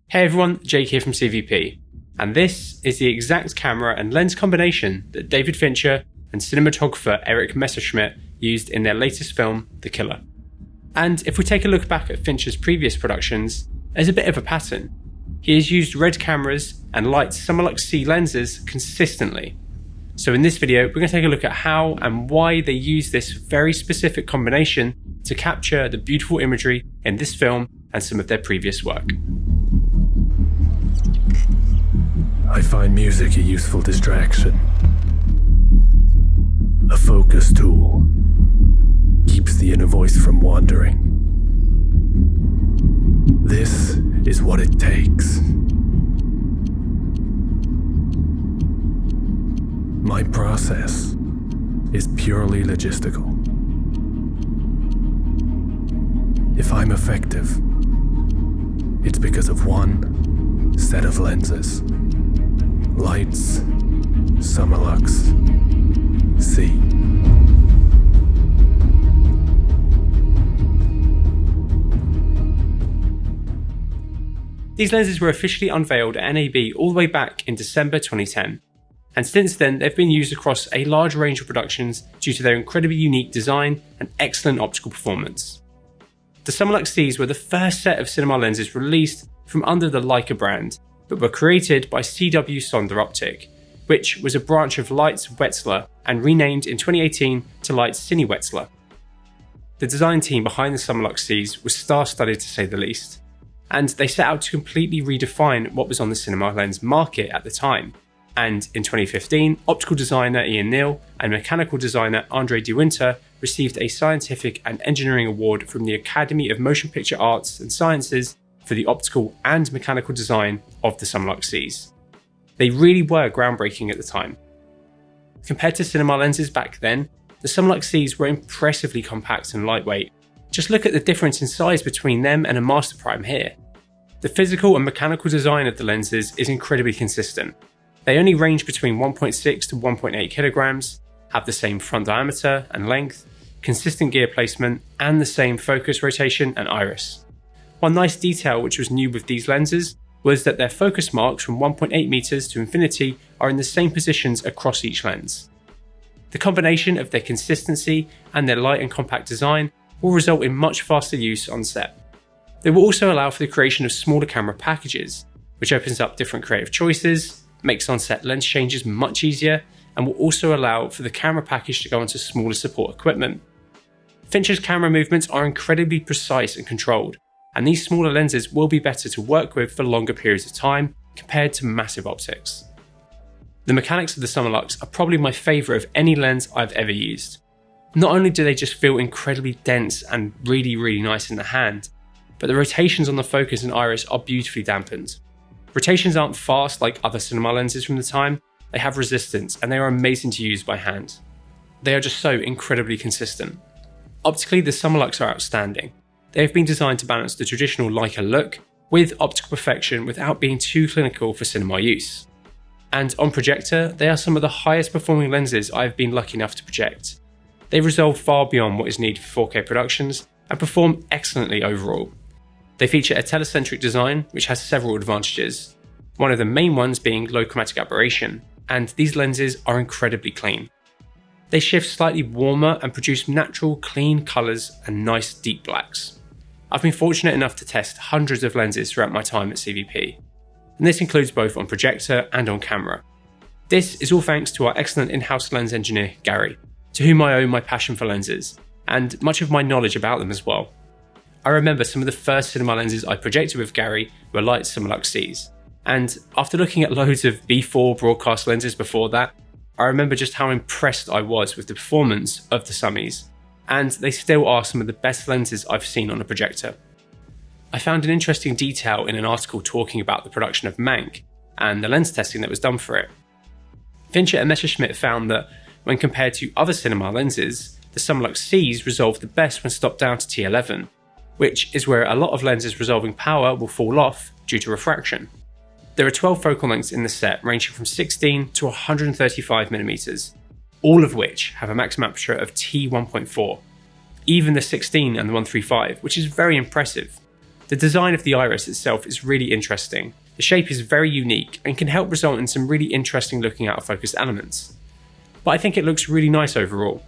Hey everyone, Jake here from CVP, and this is the exact camera and lens combination that David Fincher and cinematographer Eric Messerschmidt used in their latest film, The Killer. And if we take a look back at Fincher's previous productions, there's a bit of a pattern. He has used RED cameras and Leitz Summilux-C lenses consistently. So in this video, we're going to take a look at how and why they use this very specific combination to capture the beautiful imagery in this film and some of their previous work. I find music a useful distraction. A focus tool. Keeps the inner voice from wandering. This is what it takes. My process is purely logistical. If I'm effective, it's because of one set of lenses. Leitz Summilux-C. These lenses were officially unveiled at NAB all the way back in December 2010, and since then they've been used across a large range of productions due to their incredibly unique design and excellent optical performance. The Summilux-Cs were the first set of cinema lenses released from under the Leica brand, but were created by CW Sonder Optic, which was a branch of Leitz Wetzlar and renamed in 2018 to Leitz Cine-Wetzlar. The design team behind the Summilux-Cs was star-studded to say the least, and they set out to completely redefine what was on the cinema lens market at the time. And in 2015, optical designer Ian Neal and mechanical designer Andre de Winter received a scientific and engineering award from the Academy of Motion Picture Arts and Sciences for the optical and mechanical design of the Summilux-Cs. They really were groundbreaking at the time. Compared to cinema lenses back then, the Summilux-Cs were impressively compact and lightweight. Just look at the difference in size between them and a Master Prime here. The physical and mechanical design of the lenses is incredibly consistent. They only range between 1.6 to 1.8 kilograms, have the same front diameter and length, consistent gear placement, and the same focus rotation and iris. One nice detail which was new with these lenses was that their focus marks from 1.8 meters to infinity are in the same positions across each lens. The combination of their consistency and their light and compact design will result in much faster use on set. They will also allow for the creation of smaller camera packages, which opens up different creative choices, makes on-set lens changes much easier, and will also allow for the camera package to go onto smaller support equipment. Fincher's camera movements are incredibly precise and controlled, and these smaller lenses will be better to work with for longer periods of time compared to massive optics. The mechanics of the Summilux are probably my favourite of any lens I've ever used. Not only do they just feel incredibly dense and really nice in the hand, but the rotations on the focus and iris are beautifully dampened. Rotations aren't fast like other cinema lenses from the time, they have resistance and they are amazing to use by hand. They are just so incredibly consistent. Optically, the Summilux are outstanding. They have been designed to balance the traditional Leica look with optical perfection without being too clinical for cinema use. And on projector, they are some of the highest performing lenses I have been lucky enough to project. They resolve far beyond what is needed for 4K productions and perform excellently overall. They feature a telecentric design which has several advantages, one of the main ones being low chromatic aberration, and these lenses are incredibly clean. They shift slightly warmer and produce natural, clean colours and nice deep blacks. I've been fortunate enough to test hundreds of lenses throughout my time at CVP, and this includes both on projector and on camera. This is all thanks to our excellent in-house lens engineer, Gary, to whom I owe my passion for lenses, and much of my knowledge about them as well. I remember some of the first cinema lenses I projected with Gary were Leitz Summilux-Cs, and after looking at loads of B4 broadcast lenses before that, I remember just how impressed I was with the performance of the Summies, and they still are some of the best lenses I've seen on a projector. I found an interesting detail in an article talking about the production of Mank and the lens testing that was done for it. Fincher and Messerschmidt found that when compared to other cinema lenses, the Summilux-Cs resolve the best when stopped down to T11, which is where a lot of lenses resolving power will fall off due to refraction. There are 12 focal lengths in the set ranging from 16 to 135mm, all of which have a maximum aperture of T1.4, even the 16 and the 135, which is very impressive. The design of the iris itself is really interesting. The shape is very unique and can help result in some really interesting looking out of focus elements. But I think it looks really nice overall.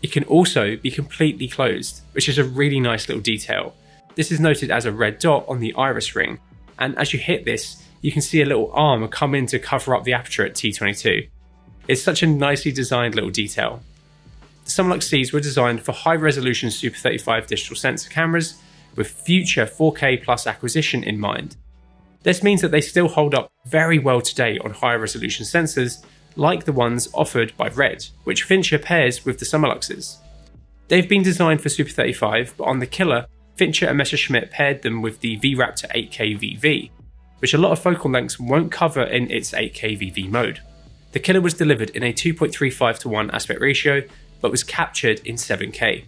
It can also be completely closed, which is a really nice little detail. This is noted as a red dot on the iris ring, and as you hit this, you can see a little arm come in to cover up the aperture at T22. It's such a nicely designed little detail. The Summilux-Cs were designed for high-resolution Super 35 digital sensor cameras with future 4K plus acquisition in mind. This means that they still hold up very well today on higher resolution sensors like the ones offered by RED, which Fincher pairs with the Summilux-Cs. They've been designed for Super 35, but on the Killer, Fincher and Messerschmitt paired them with the V-RAPTOR 8K VV, which a lot of focal lengths won't cover in its 8K VV mode. The Killer was delivered in a 2.35:1 aspect ratio, but was captured in 7K.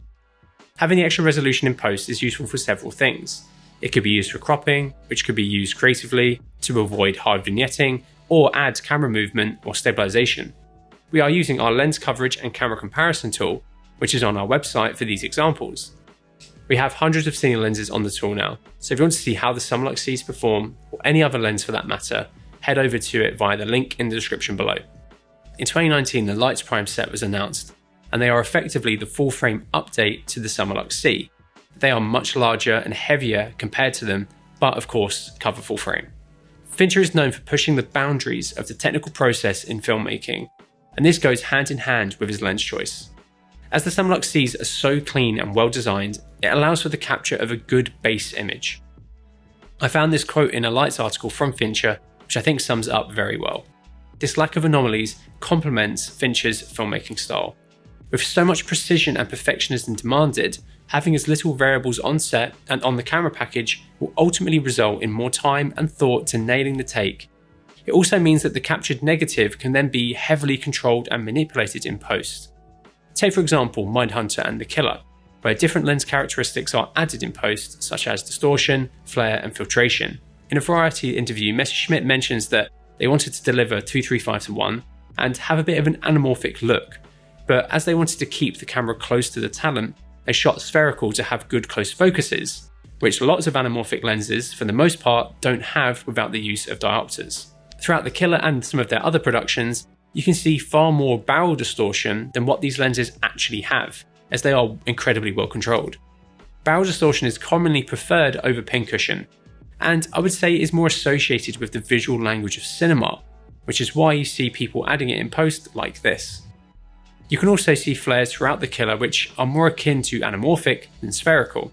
Having the extra resolution in post is useful for several things. It could be used for cropping, which could be used creatively to avoid hard vignetting, or add camera movement or stabilization. We are using our lens coverage and camera comparison tool, which is on our website for these examples. We have hundreds of Cine lenses on the tool now, so if you want to see how the Summilux-Cs perform, or any other lens for that matter, head over to it via the link in the description below. In 2019, the Leitz Prime set was announced, and they are effectively the full frame update to the Summilux-C. They are much larger and heavier compared to them, but of course cover full frame. Fincher is known for pushing the boundaries of the technical process in filmmaking, and this goes hand in hand with his lens choice. As the Summilux-Cs are so clean and well designed, it allows for the capture of a good base image. I found this quote in a Leitz article from Fincher, which I think sums it up very well. This lack of anomalies complements Fincher's filmmaking style. With so much precision and perfectionism demanded, having as little variables on set and on the camera package will ultimately result in more time and thought to nailing the take. It also means that the captured negative can then be heavily controlled and manipulated in post. Take for example Mindhunter and The Killer, where different lens characteristics are added in post, such as distortion, flare and filtration. In a Variety interview, Messerschmitt mentions that they wanted to deliver 2:35:1 and have a bit of an anamorphic look, but as they wanted to keep the camera close to the talent, they shot spherical to have good close focuses, which lots of anamorphic lenses, for the most part, don't have without the use of diopters. Throughout The Killer and some of their other productions, you can see far more barrel distortion than what these lenses actually have, as they are incredibly well controlled. Barrel distortion is commonly preferred over pincushion, and I would say is more associated with the visual language of cinema, which is why you see people adding it in post like this. You can also see flares throughout The Killer which are more akin to anamorphic than spherical,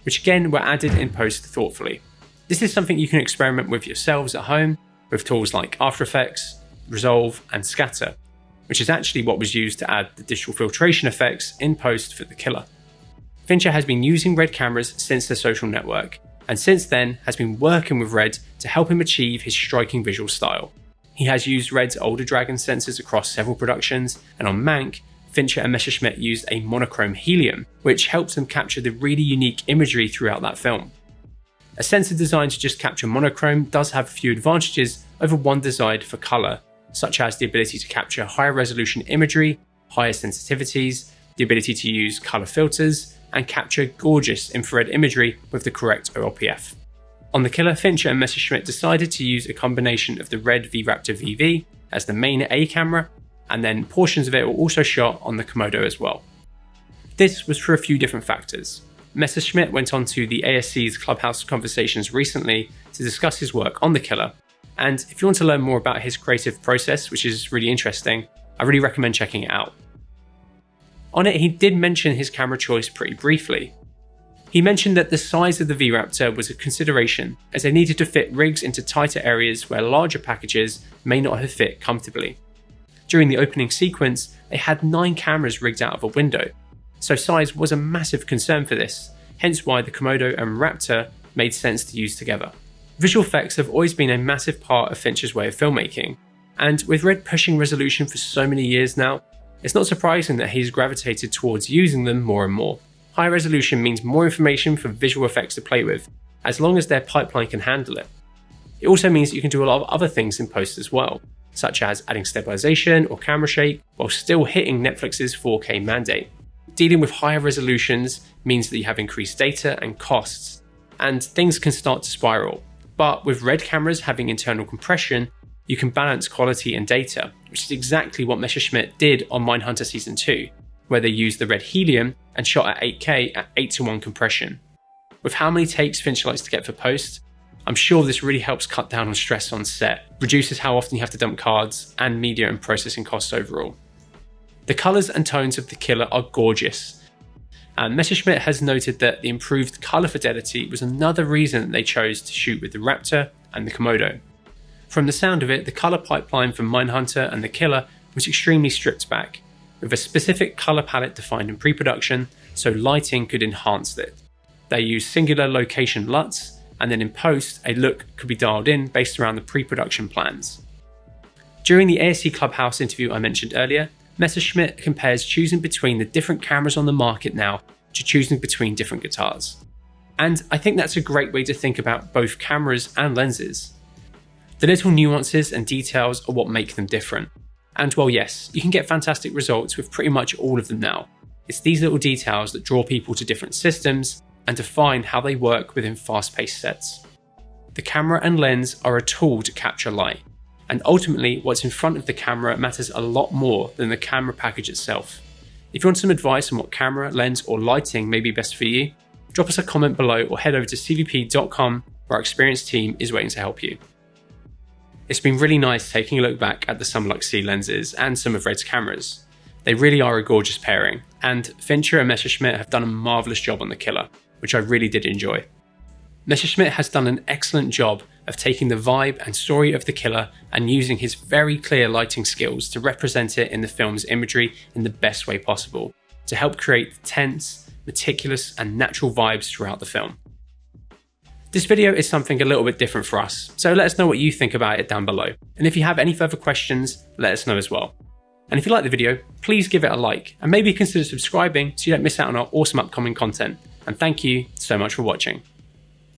which again were added in post thoughtfully. This is something you can experiment with yourselves at home with tools like After Effects, Resolve and Scatter, which is actually what was used to add the digital filtration effects in post for The Killer. Fincher has been using RED cameras since The Social Network, and since then has been working with RED to help him achieve his striking visual style. He has used RED's older Dragon sensors across several productions, and on Mank, Fincher and Messerschmitt used a monochrome helium, which helps them capture the really unique imagery throughout that film. A sensor designed to just capture monochrome does have a few advantages over one designed for colour, such as the ability to capture higher resolution imagery, higher sensitivities, the ability to use colour filters, and capture gorgeous infrared imagery with the correct OLPF. On The Killer, Fincher and Messerschmitt decided to use a combination of the RED V-RAPTOR VV as the main A camera, and then portions of it were also shot on the Komodo as well. This was for a few different factors. Messerschmitt went on to the ASC's Clubhouse Conversations recently to discuss his work on The Killer, and if you want to learn more about his creative process, which is really interesting, I really recommend checking it out. On it, he did mention his camera choice pretty briefly. He mentioned that the size of the V-RAPTOR was a consideration, as they needed to fit rigs into tighter areas where larger packages may not have fit comfortably. During the opening sequence, they had 9 cameras rigged out of a window, so size was a massive concern for this, hence why the Komodo and Raptor made sense to use together. Visual effects have always been a massive part of Fincher's way of filmmaking, and with RED pushing resolution for so many years now, it's not surprising that he's gravitated towards using them more and more. High resolution means more information for visual effects to play with, as long as their pipeline can handle it. It also means that you can do a lot of other things in post as well, such as adding stabilization or camera shake, while still hitting Netflix's 4K mandate. Dealing with higher resolutions means that you have increased data and costs, and things can start to spiral. But with RED cameras having internal compression, you can balance quality and data, which is exactly what Messerschmitt did on Mindhunter Season 2, where they used the RED Helium and shot at 8K at 8:1 compression. With how many takes Fincher likes to get for post, I'm sure this really helps cut down on stress on set, reduces how often you have to dump cards, and media and processing costs overall. The colours and tones of the killer are gorgeous, and Messerschmitt has noted that the improved colour fidelity was another reason that they chose to shoot with the Raptor and the Komodo. From the sound of it, the colour pipeline from Mindhunter and the Killer was extremely stripped back, with a specific colour palette defined in pre-production so lighting could enhance it. They used singular location LUTs, and then in post, a look could be dialed in based around the pre-production plans. During the ASC Clubhouse interview I mentioned earlier, Messerschmitt compares choosing between the different cameras on the market now to choosing between different guitars. And I think that's a great way to think about both cameras and lenses. The little nuances and details are what make them different. And while yes, you can get fantastic results with pretty much all of them now, it's these little details that draw people to different systems and define how they work within fast-paced sets. The camera and lens are a tool to capture light, and ultimately what's in front of the camera matters a lot more than the camera package itself. If you want some advice on what camera, lens or lighting may be best for you, drop us a comment below or head over to cvp.com where our experienced team is waiting to help you. It's been really nice taking a look back at the Summilux-C lenses and some of RED's cameras. They really are a gorgeous pairing, and Fincher and Messerschmitt have done a marvellous job on the Killer, which I really did enjoy. Messerschmitt has done an excellent job of taking the vibe and story of the Killer and using his very clear lighting skills to represent it in the film's imagery in the best way possible, to help create tense, meticulous and natural vibes throughout the film. This video is something a little bit different for us, so let us know what you think about it down below. And if you have any further questions, let us know as well. And if you like the video, please give it a like and maybe consider subscribing so you don't miss out on our awesome upcoming content. And thank you so much for watching.